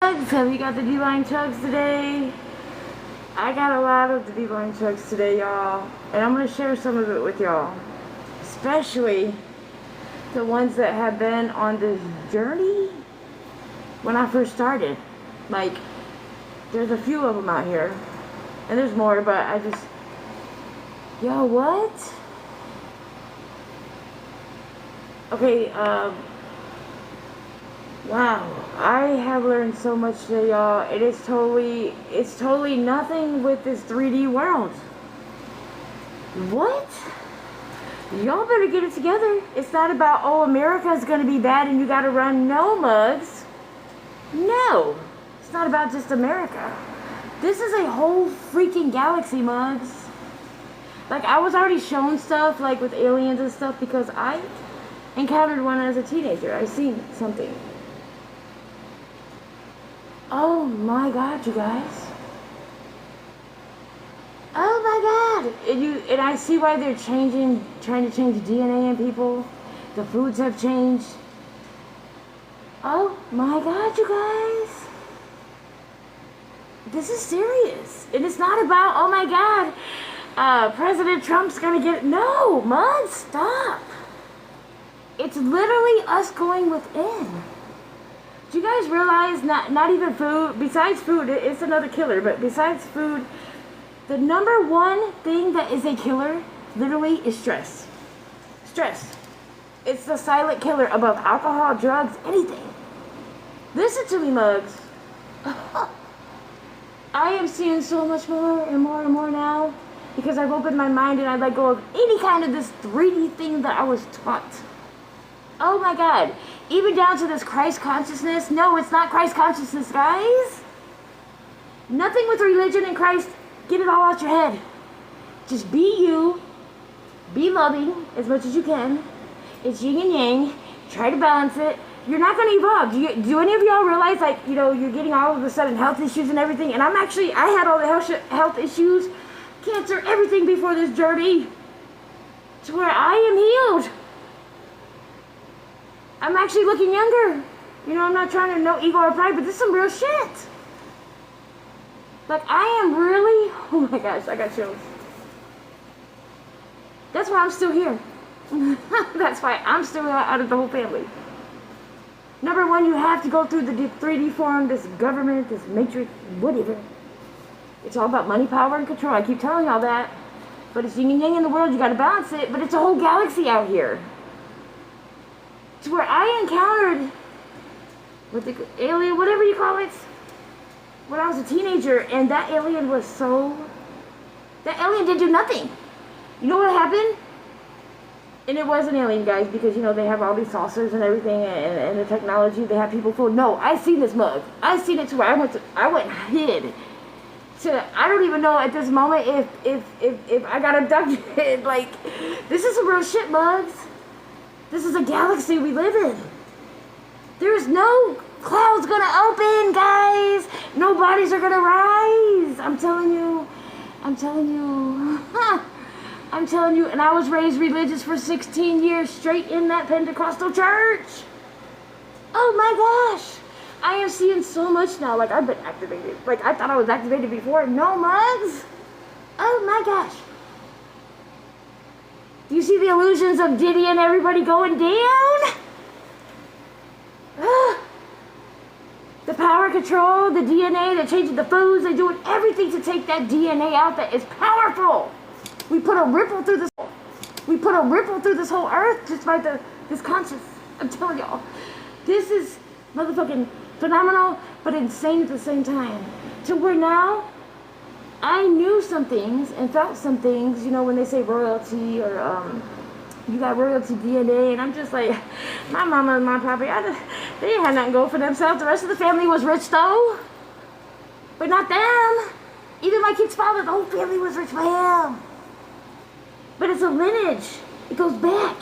Have you got the D-line chugs today? I got a lot of the D-line chugs today, y'all. And I'm going to share some of it with y'all. Especially the ones that have been on this journey when I first started. Like, there's a few of them out here. And there's more, but I just... Yo, what? Okay, wow, I have learned so much today, y'all. It's totally nothing with this 3D world. What? Y'all better get it together. It's not about, oh, America's gonna be bad and you gotta run. No, mugs. No. It's not about just America. This is a whole freaking galaxy, mugs. Like, I was already shown stuff, like, with aliens and stuff, because I encountered one as a teenager. I seen something. Oh my god, you guys. Oh my god. And I see why they're trying to change DNA in people. The foods have changed. Oh my god, you guys. This is serious. And it's not about, oh my god, President Trump's gonna get... No, Mud, stop. It's literally us going within. Do you guys realize not even food, besides food, it's another killer, but besides food, the number one thing that is a killer, literally, is stress. Stress. It's the silent killer above alcohol, drugs, anything. Listen to me, mugs. I am seeing so much more and more and more now because I've opened my mind and I let go of any kind of this 3D thing that I was taught. Oh my god. Even down to this Christ consciousness. No, it's not Christ consciousness, guys. Nothing with religion and Christ. Get it all out your head. Just be you. Be loving as much as you can. It's yin and yang. Try to balance it. You're not going to evolve. Do any of y'all realize, like, you know, you're getting all of a sudden health issues and everything? And I had all the health issues, cancer, everything before this journey. To where I am healed. I'm actually looking younger. You know, I'm not trying to, no ego or pride, but this is some real shit. Like, I am really, oh my gosh, I got chills. That's why I'm still here. That's why I'm still out of the whole family. Number one, you have to go through the 3D form, this government, this matrix, whatever. It's all about money, power, and control. I keep telling y'all that. But it's yin and yang in the world, you gotta balance it, but it's a whole galaxy out here. To where I encountered with the alien, whatever you call it, when I was a teenager, and that alien didn't do nothing. You know what happened? And it was an alien, guys, because, you know, they have all these saucers and everything, and the technology, they have people fooled. No, I seen this mug. I seen it to where I went and hid. So I don't even know at this moment if I got abducted. Like, this is some real shit, mugs. This is a galaxy we live in. There's no clouds gonna open, guys. No bodies are gonna rise. I'm telling you. I'm telling you. I'm telling you. And I was raised religious for 16 years straight in that Pentecostal church. Oh my gosh. I am seeing so much now. Like, I've been activated. Like, I thought I was activated before. No, mugs. Oh my gosh. Do you see the illusions of Diddy and everybody going down? The power control, the DNA, they're changing the foods, they're doing everything to take that DNA out that is powerful. We put a ripple through this. We put a ripple through this whole earth just by this conscious. I'm telling y'all, this is motherfucking phenomenal, but insane at the same time. To where now, I knew some things and felt some things, you know, when they say royalty or you got royalty DNA, and I'm just like, my mama and my papa, they didn't have nothing go for themselves. The rest of the family was rich though, but not them. Even my kid's father, the whole family was rich for him. But it's a lineage. It goes back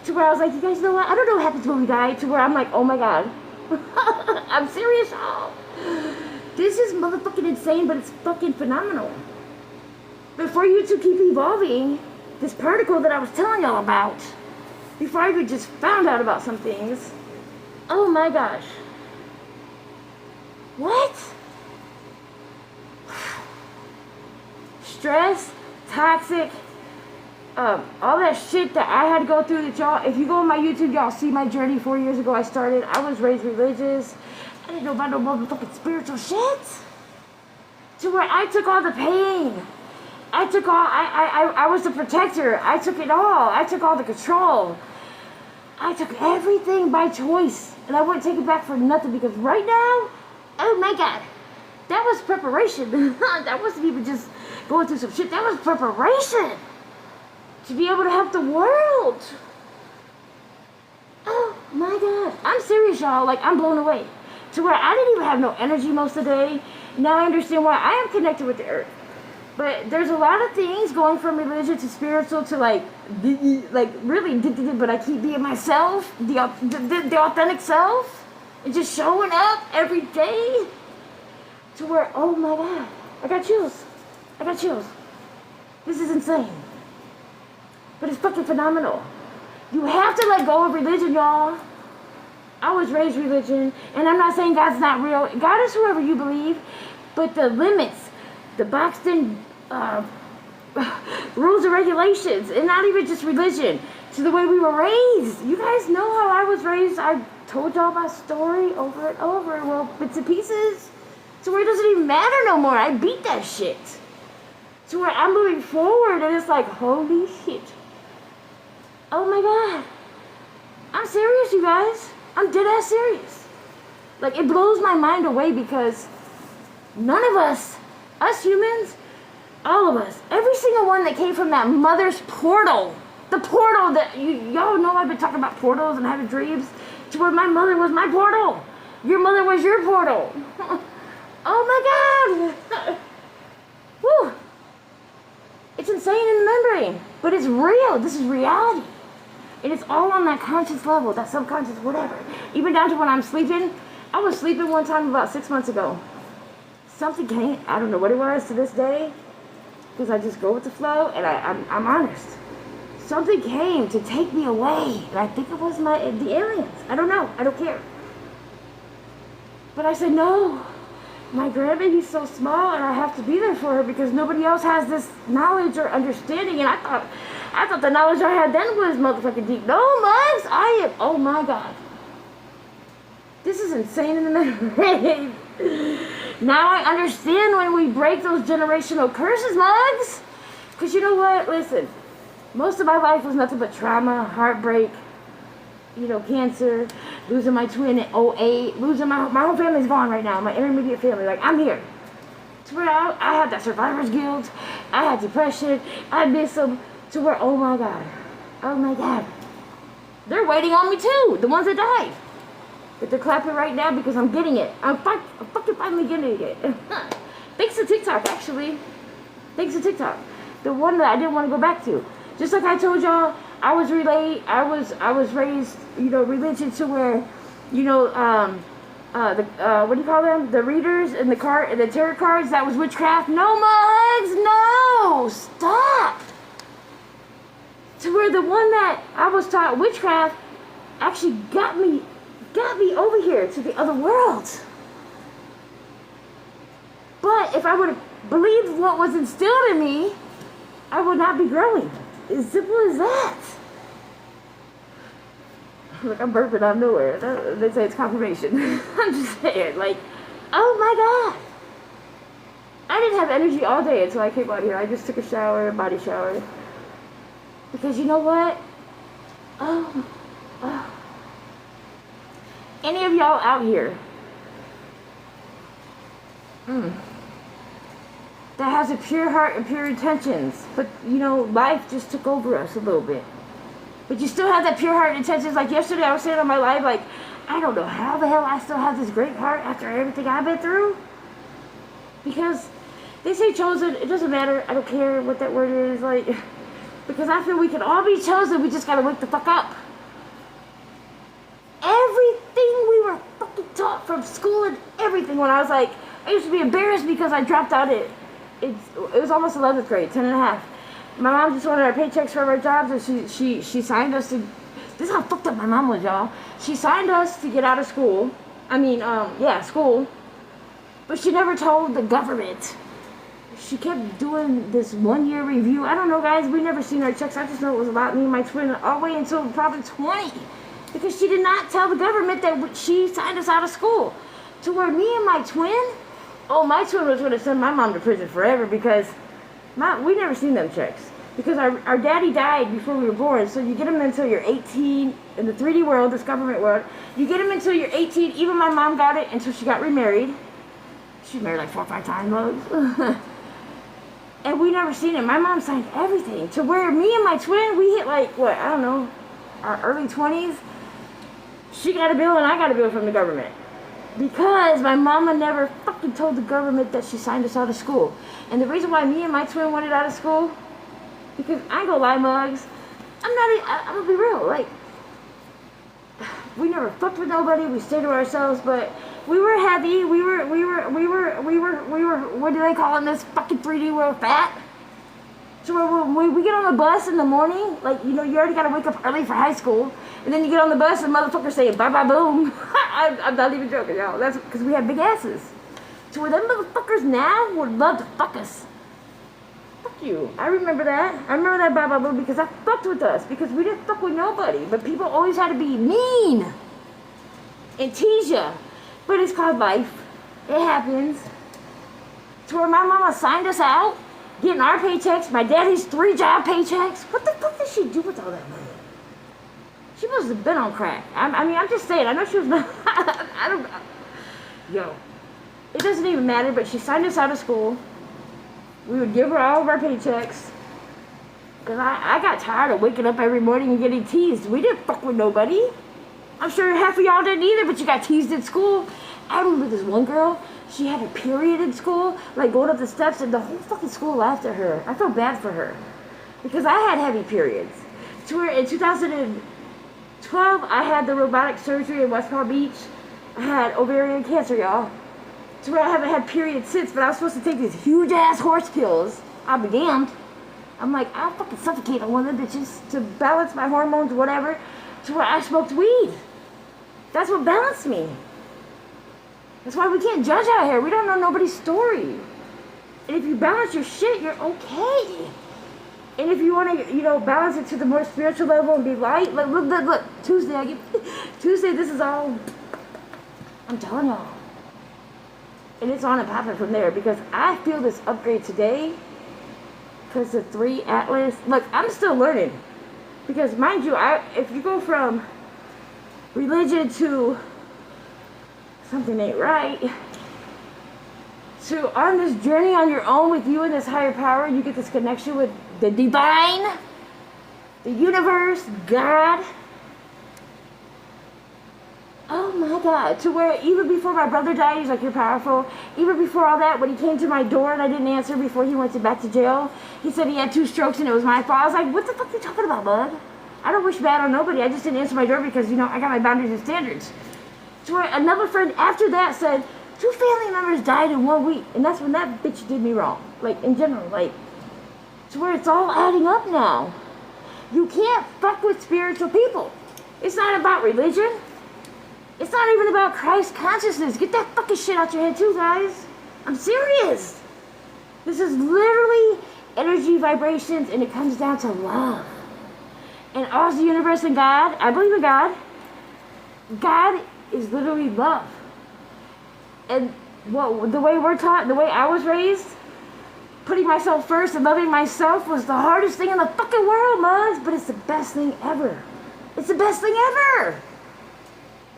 to where I was like, you guys know what? I don't know what happened when we died. To where I'm like, oh my god, I'm serious, y'all. This is motherfucking insane, but it's fucking phenomenal. But for you to keep evolving, this particle that I was telling y'all about, before I even just found out about some things, oh my gosh. stress, toxic, all that shit that I had to go through that y'all, if you go on my YouTube, y'all see my journey 4 years ago I started. I was raised religious. I didn't know about no motherfucking spiritual shit. To where I took all the pain. I took all, I was the protector. I took it all. I took all the control. I took everything by choice. And I wouldn't take it back for nothing because right now, oh my God, that was preparation. That wasn't even just going through some shit. That was preparation. To be able to help the world. Oh my God. I'm serious, y'all. Like, I'm blown away. To where I didn't even have no energy most of the day. Now I understand why I am connected with the earth. But there's a lot of things going from religion to spiritual to like really, but I keep being myself, the authentic self, and just showing up every day. To where, oh my God, I got chills. I got chills. This is insane. But it's fucking phenomenal. You have to let go of religion, y'all. I was raised religion, and I'm not saying God's not real. God is whoever you believe, but the limits, the boxed in rules and regulations, and not even just religion, to the way we were raised. You guys know how I was raised. I told y'all my story over and over, well, bits and pieces, to where it doesn't even matter no more. I beat that shit. To where I'm moving forward, and it's like, holy shit. Oh my God. I'm serious, you guys. I'm dead ass serious. Like, it blows my mind away because none of us humans, all of us, every single one that came from that mother's portal, the portal that y'all know I've been talking about portals and having dreams, to where my mother was my portal. Your mother was your portal. Oh my God. Woo. It's insane in the membrane, but it's real. This is reality. And it's all on that conscious level, that subconscious, whatever. Even down to when I'm sleeping. I was sleeping one time about 6 months ago. Something came, I don't know what it was to this day, because I just go with the flow, and I'm honest. Something came to take me away, and I think it was the aliens. I don't know, I don't care. But I said, no, my grandbaby's so small, and I have to be there for her, because nobody else has this knowledge or understanding, and I thought the knowledge I had then was motherfucking deep. No, Mugs, oh my God. This is insane in the membrane. Now I understand when we break those generational curses, Mugs. Because you know what? Listen, most of my life was nothing but trauma, heartbreak, cancer, losing my twin in '08, losing my whole family's gone right now, my intermediate family. Like, I'm here. To where I had that survivor's guilt, I had depression, I miss them. To where, oh my God, they're waiting on me too, the ones that died. But they're clapping right now because I'm getting it. I'm fucking finally getting it. Thanks to TikTok, actually. Thanks to TikTok. The one that I didn't want to go back to. Just like I told y'all, I was raised, religion to where, what do you call them? The readers and the tarot cards, that was witchcraft. No, Mugs, no, stop. To where the one that I was taught witchcraft actually got me over here to the other world. But if I would have believed what was instilled in me, I would not be growing. As simple as that. Look, I'm burping out of nowhere. They say it's confirmation. I'm just saying, like, oh my God. I didn't have energy all day until I came out here. I just took a shower, body shower. Because you know what? Any of y'all out here that has a pure heart and pure intentions, but life just took over us a little bit. But you still have that pure heart and intentions. Like yesterday, I was saying on my live, like, I don't know how the hell I still have this great heart after everything I've been through. Because they say chosen, it doesn't matter. I don't care what that word is, like. Because I feel we can all be chosen, we just gotta wake the fuck up. Everything we were fucking taught from school and everything when I was like, I used to be embarrassed because I dropped out it was almost 11th grade, 10 and a half. My mom just wanted our paychecks from our jobs, and she signed us to, this is how fucked up my mom was, y'all. She signed us to get out of school. School. But she never told the government. she kept doing this 1 year review. I don't know, guys. We never seen our checks. I just know it was about me and my twin all the way until probably 20. Because she did not tell the government that she signed us out of school. To where me and my twin, my twin was going to send my mom to prison forever because we never seen them checks. Because our daddy died before we were born, so you get them until you're 18 in the 3D world, this government world. You get them until you're 18. Even my mom got it until she got remarried. She married like 4 or 5 times, loads. And we never seen it. My mom signed everything. To where me and my twin, we hit like, what, I don't know, our early 20s. She got a bill and I got a bill from the government. Because my mama never fucking told the government that she signed us out of school. And the reason why me and my twin wanted out of school, because I ain't gonna lie, mugs, I'm gonna be real, like, we never fucked with nobody, we stayed to ourselves, but we were heavy, we were, what do they call in this fucking 3D world, fat? So when we get on the bus in the morning, like, you know, you already gotta wake up early for high school, and then you get on the bus and motherfuckers saying, bye bye boom. I'm not even joking, y'all, that's because we have big asses. So where them motherfuckers now would love to fuck us. Fuck you. I remember that. I remember that bye bye boom because I fucked with us, because we didn't fuck with nobody, but people always had to be mean and tease ya. But it's called life. It happens. To where my mama signed us out, getting our paychecks, my daddy's 3 job paychecks. What the fuck did she do with all that money? She must have been on crack. I mean, I'm just saying. I know she was not. I don't. Yo, it doesn't even matter. But she signed us out of school. We would give her all of our paychecks. Cause I got tired of waking up every morning and getting teased. We didn't fuck with nobody. I'm sure half of y'all didn't either, but you got teased at school. I remember this one girl, she had a period in school, like going up the steps, and the whole fucking school laughed at her. I felt bad for her. Because I had heavy periods. To where in 2012, I had the robotic surgery in West Palm Beach. I had ovarian cancer, y'all. To where I haven't had periods since, but I was supposed to take these huge ass horse pills. I'll be damned. I'm like, I'll fucking suffocate on one of the bitches to balance my hormones, whatever. To where I smoked weed. That's what balanced me. That's why we can't judge out here. We don't know nobody's story. And if you balance your shit, you're okay. And if you want to, you know, balance it to the more spiritual level and be light, like, look, Tuesday, Tuesday, this is all, I'm telling y'all. And it's on and popping from there, because I feel this upgrade today, because the 3 Atlas, look, I'm still learning. Because mind you, if you go from religion to something ain't right, to on this journey on your own with you and this higher power, you get this connection with the divine, the universe, God. Oh my God, to where even before my brother died, he's like, you're powerful. Even before all that, when he came to my door and I didn't answer before he went back to jail, he said he had 2 strokes and it was my fault. I was like, what the fuck are you talking about, bud? I don't wish bad on nobody. I just didn't answer my door because, you know, I got my boundaries and standards. To where another friend after that said, 2 family members died in 1 week. And that's when that bitch did me wrong. Like, in general, like, to where it's all adding up now. You can't fuck with spiritual people. It's not about religion. It's not even about Christ consciousness. Get that fucking shit out your head too, guys. I'm serious. This is literally energy vibrations, and it comes down to love. And all the universe and God, I believe in God. God is literally love. And the way we're taught, the way I was raised, putting myself first and loving myself was the hardest thing in the fucking world, mugs. But it's the best thing ever. It's the best thing ever.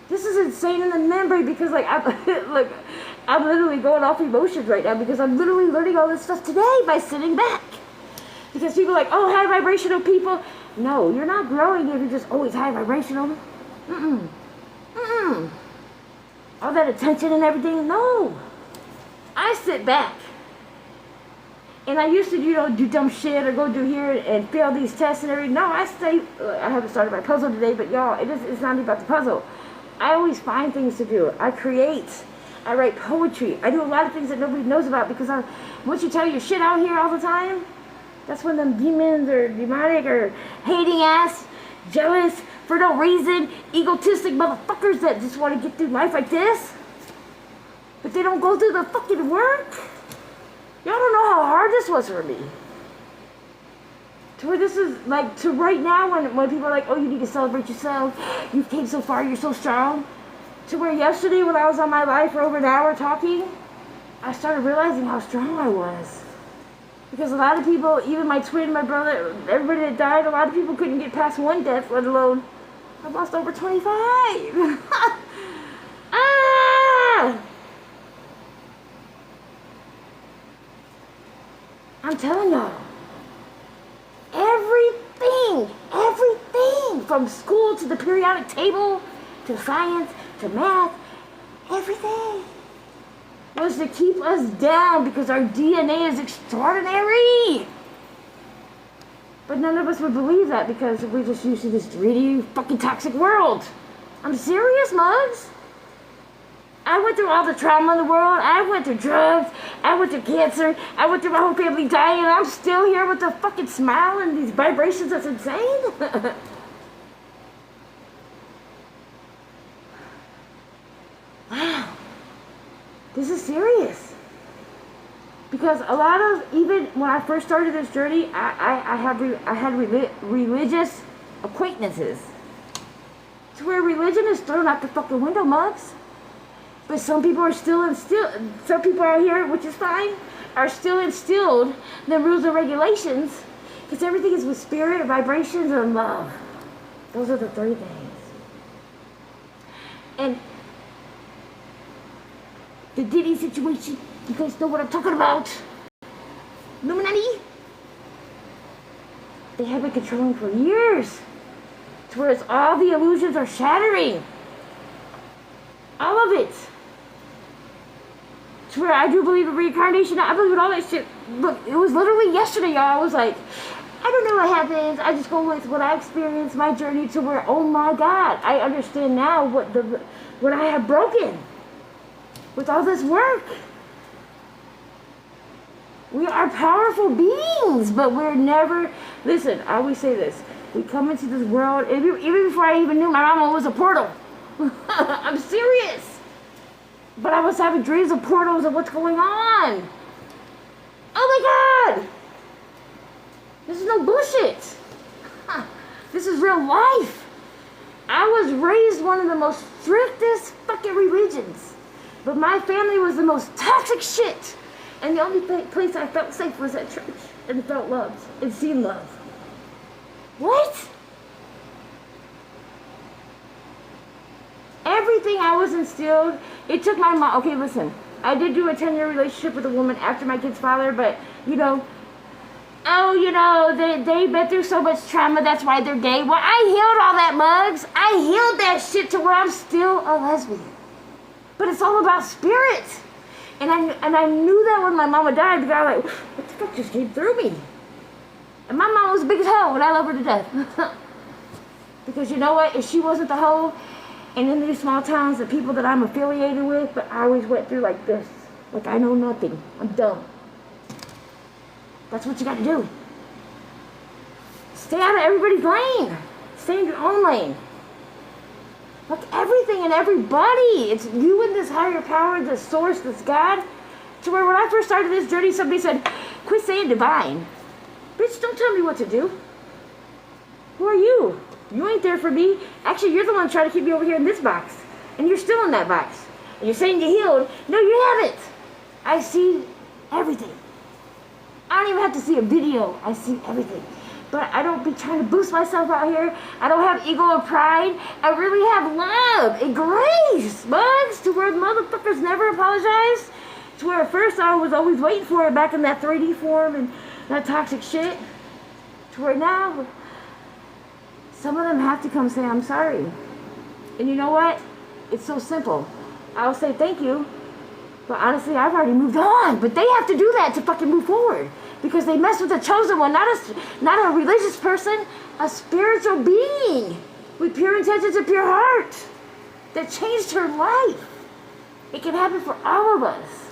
This is insane in the memory because, like, look, I'm literally going off emotions right now because I'm literally learning all this stuff today by sitting back. Because people are like, oh, high vibrational people. No, you're not growing if you're just always high vibrational. All that attention and everything, no. I sit back. And I used to, you know, do dumb shit or go do here and fail these tests and everything. No, I stay, I haven't started my puzzle today, but y'all, it's not even about the puzzle. I always find things to do. I create. I write poetry. I do a lot of things that nobody knows about because once you tell your shit out here all the time, that's when them demons or demonic or hating ass, jealous, for no reason, egotistic motherfuckers that just want to get through life like this, but they don't go through the fucking work. Y'all don't know how hard this was for me. To where this is like, to right now when people are like, oh, you need to celebrate yourself. You've came so far, you're so strong. To where yesterday when I was on my live for over an hour talking, I started realizing how strong I was. Because a lot of people, even my twin, my brother, everybody that died, a lot of people couldn't get past one death, let alone I've lost over 25. Ah! I'm telling y'all, everything, from school to the periodic table, to science, to math, everything was to keep us down because our DNA is extraordinary. But none of us would believe that because we're just used to this greedy, fucking toxic world. I'm serious, mugs. I went through all the trauma in the world. I went through drugs. I went through cancer. I went through my whole family dying. And I'm still here with a fucking smile and these vibrations. That's insane. Wow. This is serious. Because a lot of, even when I first started this journey, I had religious acquaintances. To where religion is thrown out the fucking window, mugs. But some people are some people out here, which is fine, are still instilled the rules and regulations. Because everything is with spirit, vibrations, and love. Those are the three things. And the Diddy situation, you guys know what I'm talking about. Illuminati. They have been controlling for years. To where all the illusions are shattering. All of it. To where I do believe in reincarnation. I believe in all that shit. Look, it was literally yesterday, y'all. I was like, I don't know what happens. I just go with what I experienced, my journey, to where, oh my God, I understand now what I have broken with all this work. We are powerful beings, but we're never, listen, I always say this. We come into this world, even before I even knew my mama was a portal. I'm serious. But I was having dreams of portals and what's going on. Oh my God. This is no bullshit. This is real life. I was raised one of the most strictest fucking religions. But my family was the most toxic shit. And the only place I felt safe was at church. And felt loved. And seen love. What? Everything I was instilled, it took my mom. Okay, listen. I did do a 10-year relationship with a woman after my kid's father, but, they've been through so much trauma, that's why they're gay. Well, I healed all that, mugs. I healed that shit to where I'm still a lesbian. But it's all about spirit. And I knew that when my mama died, because I was like, what the fuck just came through me? And my mom was big as hell, and I love her to death. Because you know what? If she wasn't the hoe, and in these small towns, the people that I'm affiliated with, but I always went through like this. Like I know nothing. I'm dumb. That's what you got to do. Stay out of everybody's lane. Stay in your own lane. Like everything and everybody. It's you and this higher power, this source, this God. To where when I first started this journey, somebody said, quit saying divine. Bitch, don't tell me what to do. Who are you? You ain't there for me. Actually, you're the one trying to keep me over here in this box. And you're still in that box. And you're saying you healed. No, you haven't. I see everything. I don't even have to see a video. I see everything. But I don't be trying to boost myself out here. I don't have ego or pride. I really have love and grace, bugs, to where motherfuckers never apologize. To where at first I was always waiting for it back in that 3D form and that toxic shit. To where now, some of them have to come say, I'm sorry. And you know what? It's so simple. I'll say thank you. But honestly, I've already moved on. But they have to do that to fucking move forward. Because they mess with the chosen one. Not a religious person. A spiritual being. With pure intentions and pure heart. That changed her life. It can happen for all of us.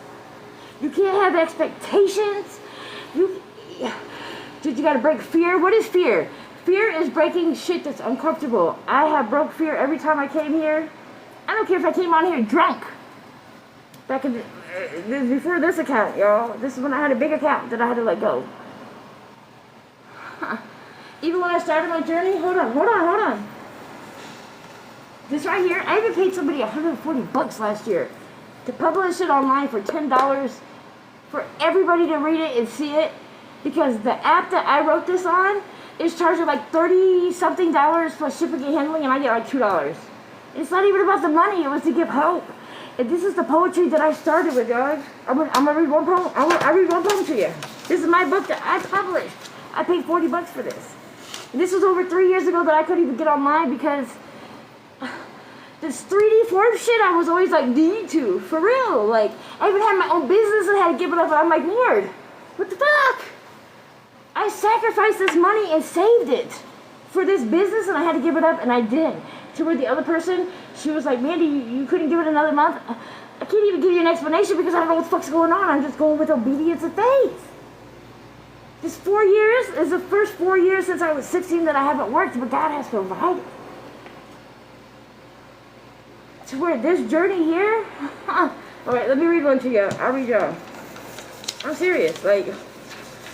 You can't have expectations. You gotta break fear. What is fear? Fear is breaking shit that's uncomfortable. I have broke fear every time I came here. I don't care if I came on here drunk. This is before this account, y'all. This is when I had a big account that I had to let go. Even when I started my journey, hold on. This right here, I even paid somebody $140 last year to publish it online for $10 for everybody to read it and see it, because the app that I wrote this on is charging like $30-something plus shipping and handling, and I get like $2. It's not even about the money, it was to give hope. And this is the poetry that I started with, guys. I'm gonna read one poem. I'll read one poem to you. This is my book that I published. I paid $40 for this. And this was over 3 years ago that I couldn't even get online because this 3D form shit I was always like need to, for real. Like, I even had my own business and had to give it up, and I'm like, Lord, what the fuck? I sacrificed this money and saved it for this business, and I had to give it up, and I did. To where the other person, she was like, Mandy, you couldn't give it another month? I can't even give you an explanation because I don't know what the fuck's going on. I'm just going with obedience and faith. This 4 years is the first 4 years since I was 16 that I haven't worked, but God has provided. To where this journey here, alright, let me read one to you. I'll read y'all. I'm serious. Like,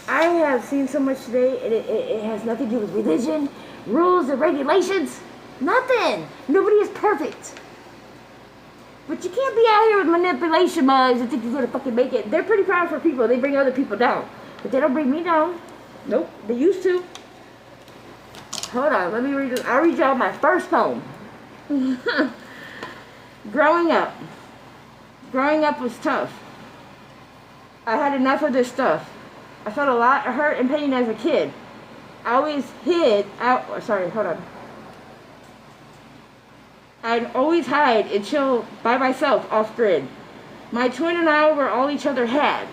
I have seen so much today, and it has nothing to do with religion, rules, and regulations. Nothing. Nobody is perfect. But you can't be out here with manipulation mugs and think you're gonna fucking make it. They're pretty powerful people. They bring other people down. But they don't bring me down. Nope. They used to. Hold on. Let me read this. I'll read y'all my first poem. Growing up. Growing up was tough. I had enough of this stuff. I felt a lot of hurt and pain as a kid. I always hid out. Sorry, hold on. I'd always hide and chill by myself off grid. My twin and I were all each other had.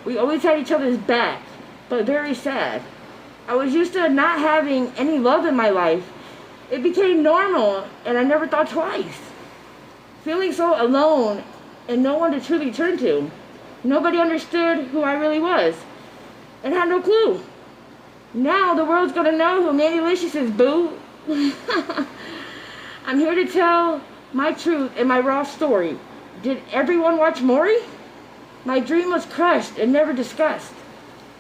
We always had each other's back, but very sad. I was used to not having any love in my life. It became normal, and I never thought twice. Feeling so alone and no one to truly turn to. Nobody understood who I really was and had no clue. Now the world's gonna know who Mandy Licious is, boo. I'm here to tell my truth and my raw story. Did everyone watch Maury? My dream was crushed and never discussed.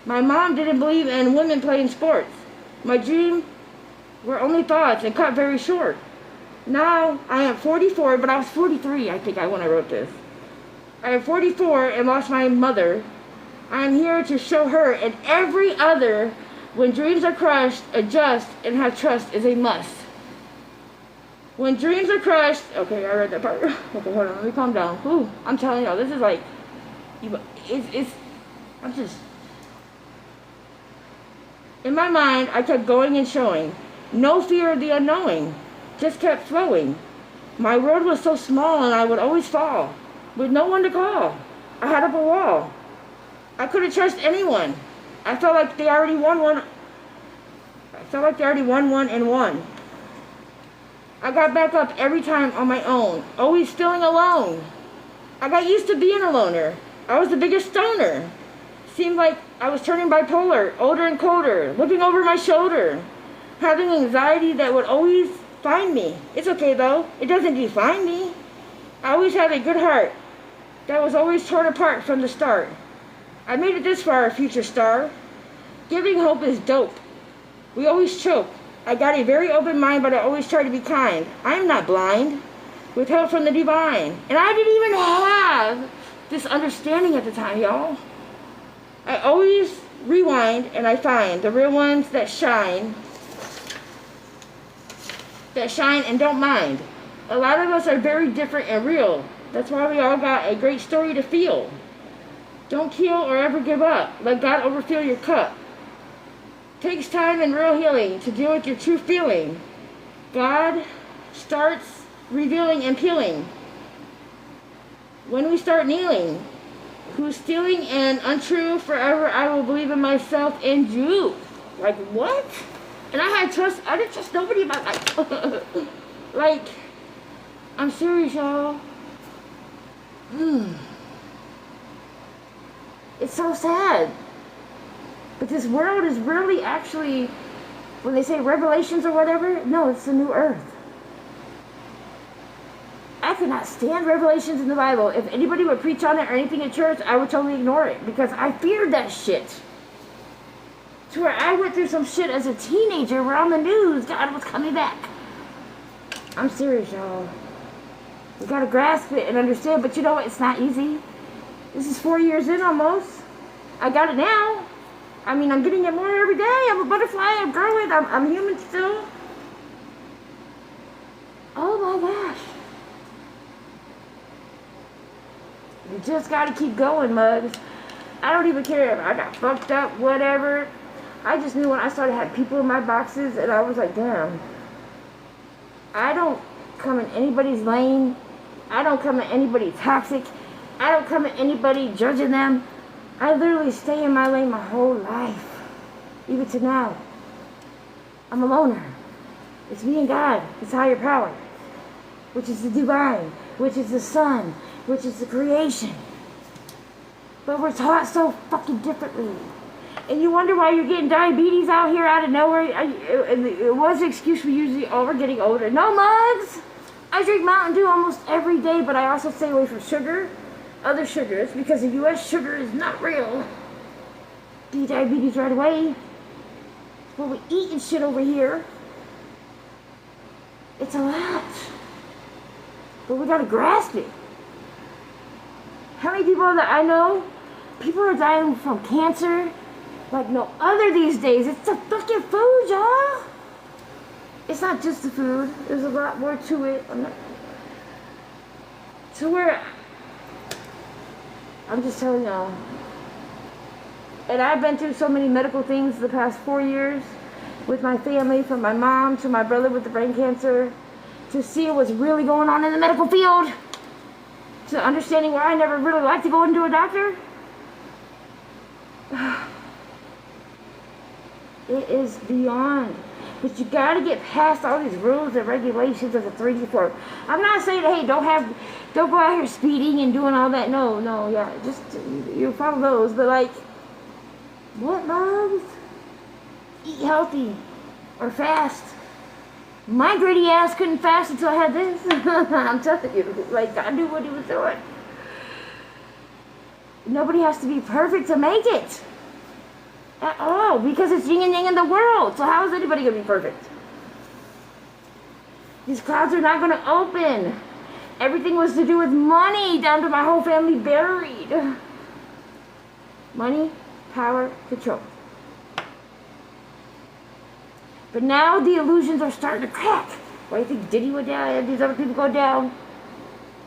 My mom didn't believe in women playing sports. My dreams were only thoughts and cut very short. Now I am 44, but I was 43, I think, when I wrote this. I am 44 and lost my mother. I am here to show her and every other when dreams are crushed, adjust and have trust is a must. When dreams are crushed, okay, I read that part. Okay, hold on, let me calm down. Ooh, I'm telling y'all, this is like, I'm just, in my mind, I kept going and showing. No fear of the unknowing, just kept flowing. My world was so small and I would always fall, with no one to call. I had up a wall. I couldn't trust anyone. I felt like they already won one. And won. I got back up every time on my own, always feeling alone. I got used to being a loner. I was the biggest stoner. Seemed like I was turning bipolar, older and colder, looking over my shoulder, having anxiety that would always find me. It's okay though, it doesn't define me. I always had a good heart that was always torn apart from the start. I made it this far, future star. Giving hope is dope. We always choke. I got a very open mind, but I always try to be kind. I am not blind, with help from the divine. And I didn't even have this understanding at the time, y'all. I always rewind and I find the real ones that shine and don't mind. A lot of us are very different and real. That's why we all got a great story to feel. Don't kill or ever give up. Let God overfill your cup. Takes time and real healing to deal with your true feeling. God starts revealing and peeling. When we start kneeling, who's stealing and untrue, forever I will believe in myself and you. Like, what? And I didn't trust nobody in my life. Like, I'm serious, y'all. It's so sad. But this world is really actually, when they say revelations or whatever, no, it's the new earth. I could not cannot stand revelations in the Bible. If anybody would preach on it or anything at church, I would totally ignore it because I feared that shit. To where I went through some shit as a teenager where on the news, God was coming back. I'm serious, y'all. You gotta grasp it and understand, but you know what? It's not easy. This is 4 years in almost. I got it now. I mean, I'm getting it more every day. I'm a butterfly. I'm growing. I'm human still. Oh my gosh. You just gotta keep going, mugs. I don't even care if I got fucked up, whatever. I just knew when I started having people in my boxes, and I was like, damn. I don't come in anybody's lane. I don't come at anybody toxic. I don't come at anybody judging them. I literally stay in my lane my whole life. Even to now. I'm a loner. It's me and God. It's higher power. Which is the divine. Which is the sun. Which is the creation. But we're taught so fucking differently. And you wonder why you're getting diabetes out here out of nowhere. It was an excuse for usually, oh, we're getting older. No, mugs! I drink Mountain Dew almost every day, but I also stay away from sugar, other sugars, because the U.S. sugar is not real. Get diabetes right away. What we eat and shit over here. It's a lot. But we gotta grasp it. How many people that I know, people are dying from cancer like no other these days. It's the fucking food, y'all. It's not just the food. There's a lot more to it. To where I'm just telling y'all. And I've been through so many medical things the past 4 years with my family, from my mom to my brother with the brain cancer, to see what's really going on in the medical field, to understanding why I never really liked to go into a doctor. It is beyond. But you gotta get past all these rules and regulations of the 3D4. I'm not saying, hey, don't go out here speeding and doing all that. No, yeah, just you follow those. But like, what, moms? Eat healthy or fast. My gritty ass couldn't fast until I had this. I'm telling you, like, God knew what he was doing. Nobody has to be perfect to make it. At all, because it's yin and yang in the world. So how is anybody going to be perfect? These clouds are not going to open. Everything was to do with money, down to my whole family buried. Money, power, control. But now the illusions are starting to crack. Why do you think Diddy went down and these other people go down?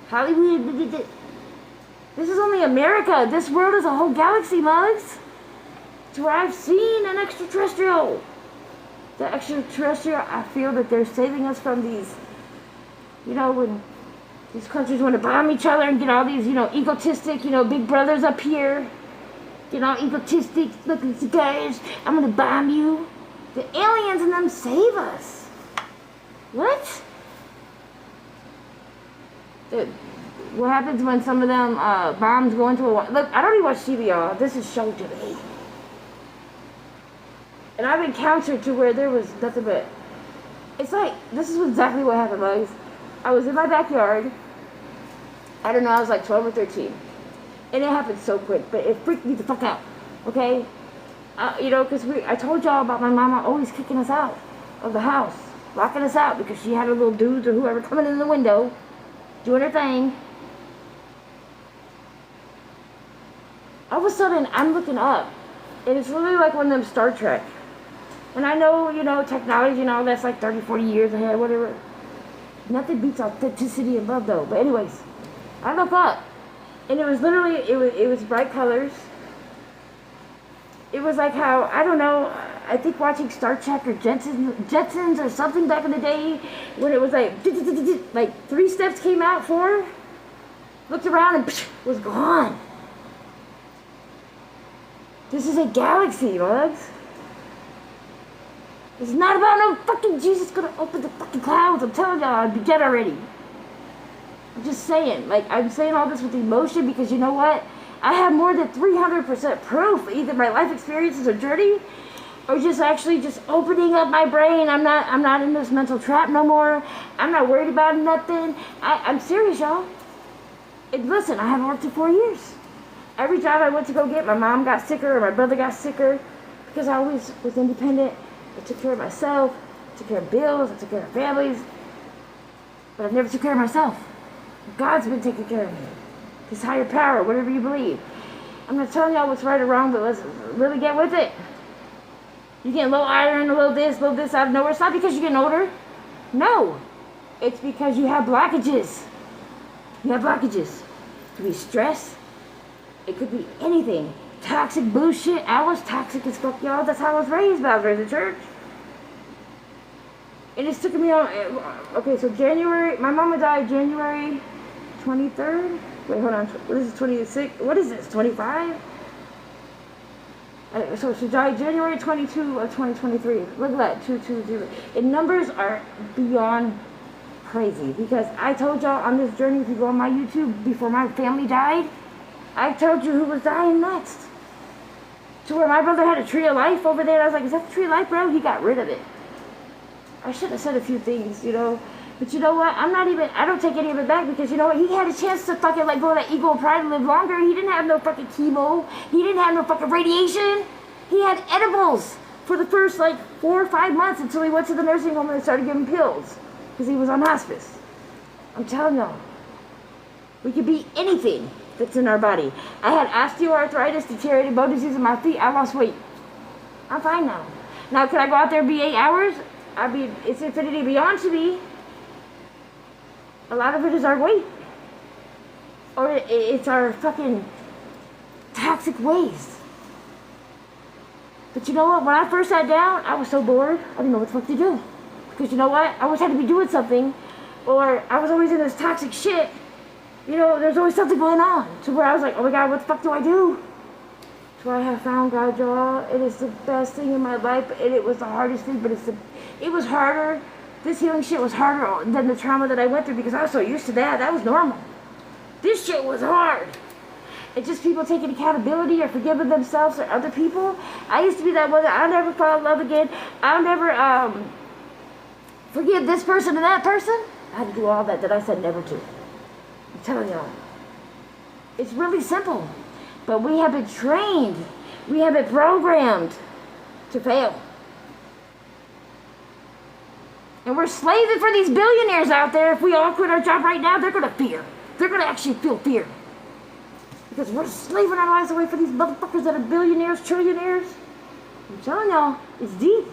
Hollywood. This is only America. This world is a whole galaxy, mugs. To where I've seen an extraterrestrial. The extraterrestrial, I feel that they're saving us from these, you know, when these countries want to bomb each other and get all these, you know, egotistic, you know, big brothers up here. Get all egotistic, look at the guys, I'm going to bomb you. The aliens and them save us. What? What happens when some of them bombs go into a... Look, I don't even watch TV, y'all. This is show to me. And I've been countered to where there was nothing but... It's like, this is exactly what happened, guys. I was in my backyard. I don't know, I was like 12 or 13. And it happened so quick, but it freaked me the fuck out. Okay? You know, because I told y'all about my mama always kicking us out of the house. Locking us out because she had her little dudes or whoever coming in the window. Doing her thing. All of a sudden, I'm looking up. And it's really like one of them Star Trek. And I know, you know, technology and all that's like 30, 40 years ahead, whatever. Nothing beats authenticity and love, though. But anyways, I look up. And it was literally, it was bright colors. It was like how, I don't know, I think watching Star Trek or Jetsons or something back in the day, when it was like 3 steps came out, 4, looked around and was gone. This is a galaxy, bugs. It's not about no fucking Jesus gonna open the fucking clouds. I'm telling y'all, I'd be dead already. I'm just saying, like, I'm saying all this with emotion because you know what? I have more than 300% proof, either my life experiences or journey, or just actually just opening up my brain. I'm not in this mental trap no more. I'm not worried about nothing. I'm serious, y'all. And listen, I haven't worked in 4 years. Every job I went to go get, my mom got sicker or my brother got sicker because I always was independent. I took care of myself, I took care of bills, I took care of families, but I never took care of myself. God's been taking care of me. His higher power, whatever you believe. I'm not telling y'all what's right or wrong, but let's really get with it. You get a little iron, a little this out of nowhere. It's not because you're getting older. No. It's because you have blockages. You have blockages. It could be stress. It could be anything. Toxic bullshit. I was toxic as fuck, y'all. That's how I was raised, but I was raised in church. And it's took me on. Okay, so January, my mama died January 23rd. Wait, hold on. What is this, 26? What is this, 25? So she died January 22 of 2023. Look at that, 220. And numbers are beyond crazy. Because I told y'all on this journey, if you go on my YouTube, before my family died, I told you who was dying next. To where my brother had a tree of life over there. I was like, is that the tree of life, bro? He got rid of it. I should have said a few things, you know. But you know what? I don't take any of it back because you know what? He had a chance to fucking let go of that ego and pride and live longer. He didn't have no fucking chemo. He didn't have no fucking radiation. He had edibles for the first like 4 or 5 months until he went to the nursing home and they started giving pills because he was on hospice. I'm telling y'all, we could be anything that's in our body. I had osteoarthritis, deteriorated bone disease in my feet. I lost weight. I'm fine now. Now, could I go out there and be 8 hours? It's infinity beyond to me. A lot of it is our weight. Or it's our fucking toxic ways. But you know what? When I first sat down, I was so bored. I didn't know what the fuck to do. Because you know what? I always had to be doing something. Or I was always in this toxic shit. You know, there's always something going on. To where I was like, oh my God, what the fuck do I do? So I have found God, y'all. It is the best thing in my life. And it was the hardest thing, but it was harder. This healing shit was harder than the trauma that I went through because I was so used to that. That was normal. This shit was hard. It's just people taking accountability or forgiving themselves or other people. I used to be that one that I'll never fall in love again. I'll never forgive this person and that person. I had to do all that I said never to. I'm telling y'all. It's really simple. But we have been trained. We have been programmed to fail. And we're slaving for these billionaires out there. If we all quit our job right now, they're going to fear. They're going to actually feel fear. Because we're slaving our lives away for these motherfuckers that are billionaires, trillionaires. I'm telling y'all, it's deep.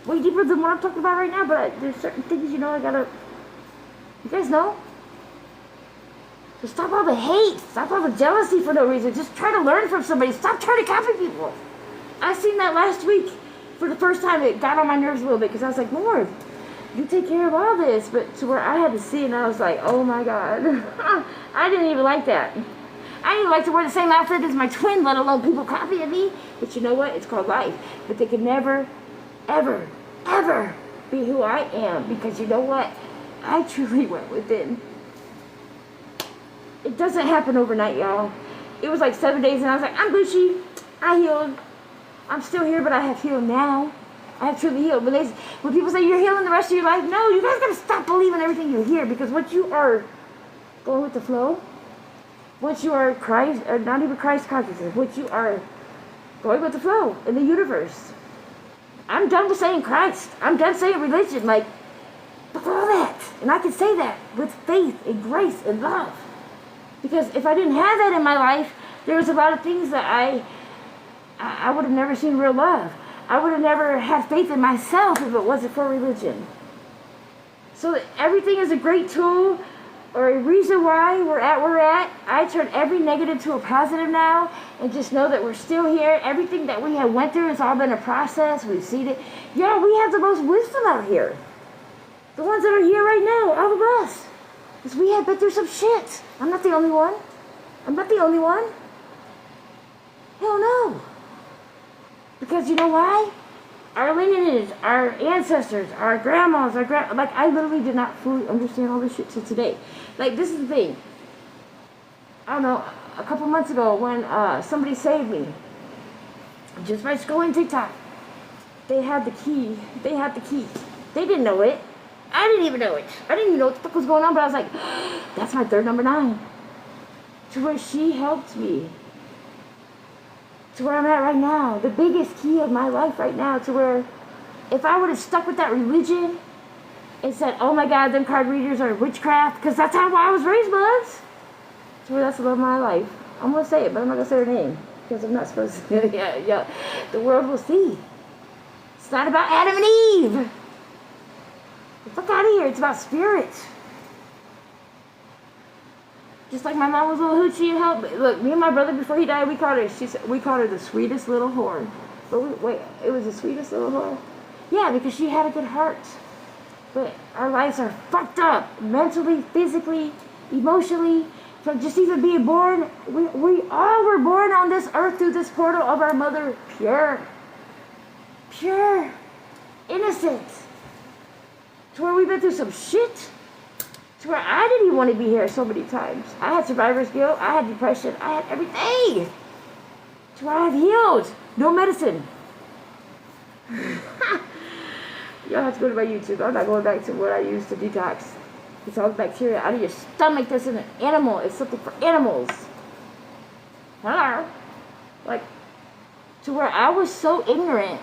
Way deeper than what I'm talking about right now. But there's certain things, you know, you guys know? So stop all the hate. Stop all the jealousy for no reason. Just try to learn from somebody. Stop trying to copy people. I seen that last week. For the first time, it got on my nerves a little bit. Because I was like, Lord, you take care of all this. But to where I had to see it, and I was like, oh my God. I didn't even like that. I didn't even like to wear the same outfit as my twin, let alone people copying me. But you know what? It's called life. But they can never, ever, ever be who I am. Because you know what? I truly went within. It doesn't happen overnight, y'all. It was like 7 days, and I was like, I'm Gucci. I healed. I'm still here, but I have healed now. I have truly healed. When people say you're healing the rest of your life, no, you guys gotta stop believing everything you hear, because once you are going with the flow, once you are Christ, or not even Christ consciousness, once you are going with the flow in the universe, I'm done with saying Christ. I'm done saying religion. Like, fuck all that. And I can say that with faith and grace and love. Because if I didn't have that in my life, there was a lot of things that I would have never seen real love. I would have never had faith in myself if it wasn't for religion. So everything is a great tool or a reason why we're at where we're at. I turn every negative to a positive now and just know that we're still here. Everything that we have went through has all been a process. We've seen it. Yeah, we have the most wisdom out here. The ones that are here right now, all of us. Because we have been through some shit. I'm not the only one. I'm not the only one. Hell no. Because you know why? Our lineage, our ancestors, our grandmas, like I literally did not fully understand all this shit till today. Like this is the thing. I don't know, a couple months ago when somebody saved me, just by scrolling TikTok. They had the key. They had the key. They didn't know it. I didn't even know it. I didn't even know what the fuck was going on, but I was like, that's my third number 9. To where she helped me. To where I'm at right now. The biggest key of my life right now. To where if I would have stuck with that religion and said, oh my God, them card readers are witchcraft, because that's how I was raised, buds. To where that's the love of my life. I'm going to say it, but I'm not going to say her name. Because I'm not supposed to. Yeah. The world will see. It's not about Adam and Eve. Get the fuck out of here. It's about spirit. Just like my mom was a little hoochie and help. Look, me and my brother, before he died, we called her the sweetest little whore. But it was the sweetest little whore? Yeah, because she had a good heart. But our lives are fucked up. Mentally, physically, emotionally. From just even being born, we all were born on this earth through this portal of our mother, pure, innocent. To where we've been through some shit. To where I didn't even want to be here so many times. I had survivor's guilt, I had depression, I had everything. To where I have healed. No medicine. Y'all have to go to my YouTube. I'm not going back to what I used to detox. It's all the bacteria out of your stomach that's in an animal. It's something for animals. Hello? Like, to where I was so ignorant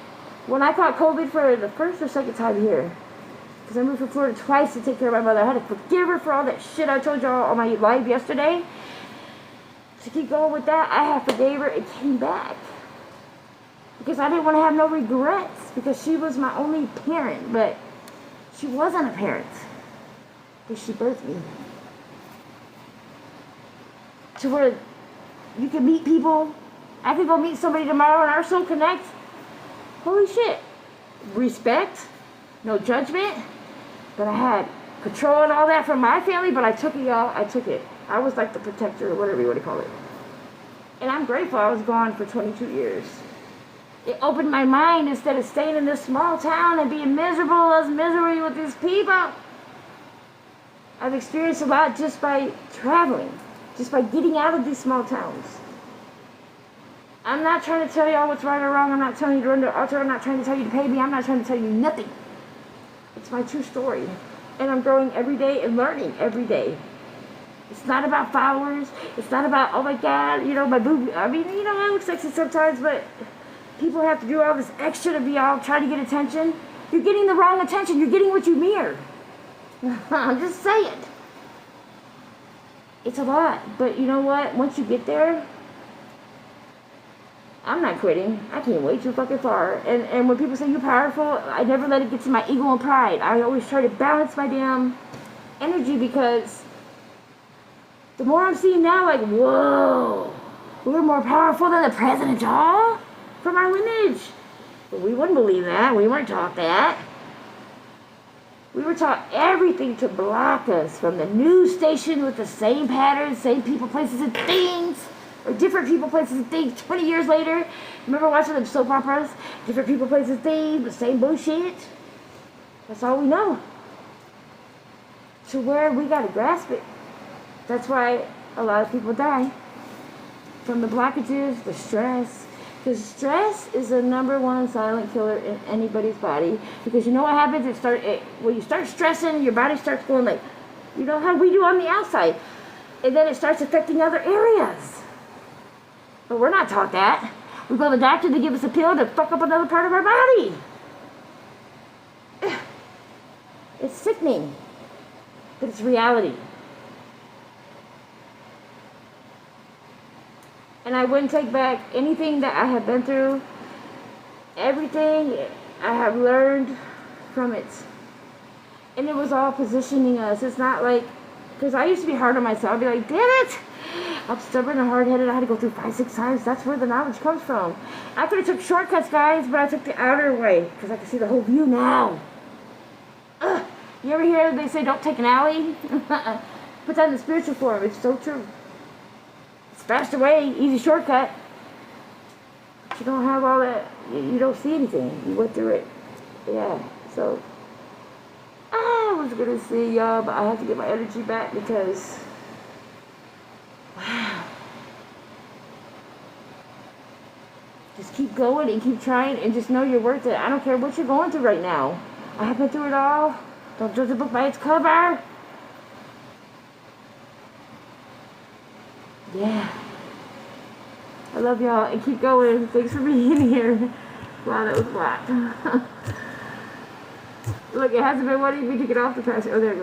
when I caught COVID for the first or second time here. Because I moved from Florida twice to take care of my mother. I had to forgive her for all that shit I told y'all on my live yesterday. To keep going with that, I have forgave her and came back. Because I didn't want to have no regrets. Because she was my only parent. But she wasn't a parent. Because she birthed me. To where you can meet people. I could go meet somebody tomorrow and our soul connect. Holy shit. Respect. No judgment. But I had control and all that from my family. But I took it, y'all. I took it. I was like the protector or whatever you want to call it. And I'm grateful I was gone for 22 years. It opened my mind instead of staying in this small town and being miserable as misery with these people. I've experienced a lot just by traveling, just by getting out of these small towns. I'm not trying to tell y'all what's right or wrong. I'm not telling you to run the altar. I'm not trying to tell you to pay me. I'm not trying to tell you nothing. It's my true story. And I'm growing every day and learning every day. It's not about followers. It's not about, oh my God, my boob. I mean, I look sexy sometimes, but people have to do all this extra to be all trying to get attention. You're getting the wrong attention. You're getting what you mirror. I'm just saying. It's a lot. But you know what? Once you get there, I'm not quitting. I came way too fucking far. And when people say you're powerful, I never let it get to my ego and pride. I always try to balance my damn energy because the more I'm seeing now, like, whoa, we're more powerful than the president, y'all, from our lineage. But we wouldn't believe that. We weren't taught that. We were taught everything to block us from the news station with the same patterns, same people, places, and things. Or different people, places, and things 20 years later. Remember watching them soap operas? Different people, places, things, the same bullshit. That's all we know. To where we gotta grasp it. That's why a lot of people die. From the blockages, the stress. Because stress is the #1 silent killer in anybody's body. Because you know what happens? When you start stressing, your body starts going like, how we do on the outside. And then it starts affecting other areas. But we're not taught that. We go to the doctor to give us a pill to fuck up another part of our body. It's sickening. But it's reality. And I wouldn't take back anything that I have been through. Everything I have learned from it. And it was all positioning us. It's not like, because I used to be hard on myself. I'd be like, damn it! I'm stubborn and hard-headed. I had to go through 5-6 times. That's where the knowledge comes from. I could have took shortcuts, guys, but I took the outer way. Because I can see the whole view now. You ever hear they say don't take an alley? Put that in the spiritual form. It's so true. Faster way, easy shortcut. But you don't have all that. You don't see anything. You went through it. Yeah. So I was gonna see y'all, but I have to get my energy back because wow. Just keep going and keep trying and just know you're worth it. I don't care what you're going through right now. I have been through it all. Don't judge a book by its cover. Yeah. I love y'all and keep going. Thanks for being here. Wow, that was black. Look, it hasn't been wanting me to get off the press. Oh, there it goes.